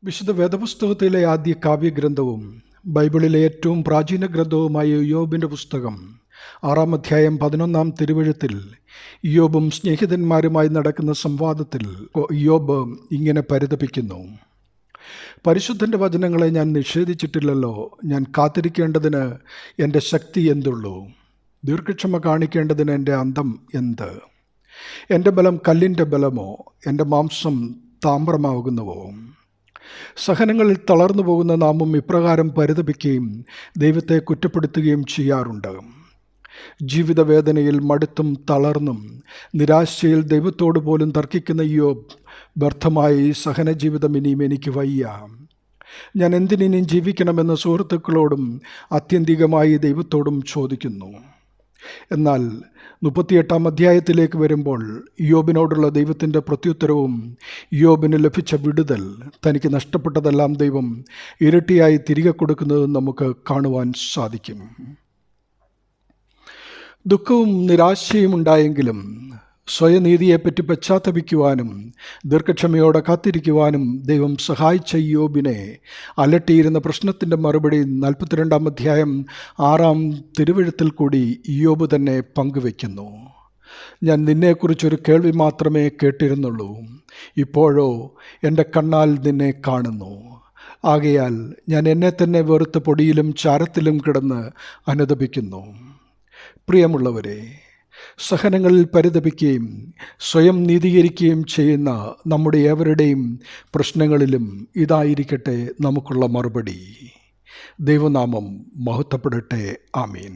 വിശുദ്ധ വേദപുസ്തകത്തിലെ ആദ്യ കാവ്യഗ്രന്ഥവും ബൈബിളിലെ ഏറ്റവും പ്രാചീന ഗ്രന്ഥവുമായ യോബിൻ്റെ പുസ്തകം 6-ാം അധ്യായം 11-ാം തിരുവെഴുത്തിൽ യോബും സ്നേഹിതന്മാരുമായി നടക്കുന്ന സംവാദത്തിൽ യോബ് ഇങ്ങനെ പരിതപിക്കുന്നു. പരിശുദ്ധൻ്റെ വചനങ്ങളെ ഞാൻ നിഷേധിച്ചിട്ടില്ലല്ലോ. ഞാൻ കാത്തിരിക്കേണ്ടതിന് എൻ്റെ ശക്തി എന്തുള്ളൂ? ദീർഘക്ഷമ കാണിക്കേണ്ടതിന് എൻ്റെ അന്തം എന്ത്? എൻ്റെ ബലം കല്ലിൻ്റെ ബലമോ? എൻ്റെ മാംസം താമ്രമാകുന്നുവോ? സഹനങ്ങളിൽ തളർന്നു പോകുന്ന നാമും ഇപ്രകാരം പരിതപിക്കുകയും ദൈവത്തെ കുറ്റപ്പെടുത്തുകയും ചെയ്യാറുണ്ട്. ജീവിതവേദനയിൽ മടുത്തും തളർന്നും നിരാശയിൽ ദൈവത്തോട് പോലും തർക്കിക്കുന്ന യോബ് വ്യർത്ഥമായി സഹനജീവിതം ഇനിയും എനിക്ക് വയ്യ, ഞാൻ എന്തിനിയും ജീവിക്കണമെന്ന് സുഹൃത്തുക്കളോടും ആത്യന്തികമായി ദൈവത്തോടും ചോദിക്കുന്നു. എന്നാൽ 38-ാം അധ്യായത്തിലേക്ക് വരുമ്പോൾ യോബിനോടുള്ള ദൈവത്തിൻ്റെ പ്രത്യുത്തരവും യോബിന് ലഭിച്ച വിടുതൽ, തനിക്ക് നഷ്ടപ്പെട്ടതെല്ലാം ദൈവം ഇരട്ടിയായി തിരികെ കൊടുക്കുന്നത് നമുക്ക് കാണുവാൻ സാധിക്കും. ദുഃഖവും നിരാശയും ഉണ്ടായെങ്കിലും സ്വയനീതിയെപ്പറ്റി പശ്ചാത്തപിക്കുവാനും ദീർഘക്ഷമയോടെ കാത്തിരിക്കുവാനും ദൈവം സഹായിച്ച യോബിനെ അലട്ടിയിരുന്ന പ്രശ്നത്തിൻ്റെ മറുപടി 42-ാം അധ്യായം 6-ാം തിരുവെഴുത്തിൽ കൂടി യോബ് തന്നെ പങ്കുവയ്ക്കുന്നു. ഞാൻ നിന്നെക്കുറിച്ചൊരു കേൾവി മാത്രമേ കേട്ടിരുന്നുള്ളൂ, ഇപ്പോഴോ എൻ്റെ കണ്ണാൽ നിന്നെ കാണുന്നു. ആകയാൽ ഞാൻ എന്നെ തന്നെ വെറുത്ത് പൊടിയിലും ചാരത്തിലും കിടന്ന് അനുതപിക്കുന്നു. പ്രിയമുള്ളവരെ, സഹനങ്ങളിൽ പരിതപിക്കുകയും സ്വയം നീതീകരിക്കുകയും ചെയ്യുന്ന നമ്മുടെ ഏവരുടെയും പ്രശ്നങ്ങളിലും ഇതായിരിക്കട്ടെ നമുക്കുള്ള മറുപടി. ദൈവനാമം മഹത്വപ്പെടട്ടെ. ആമീൻ.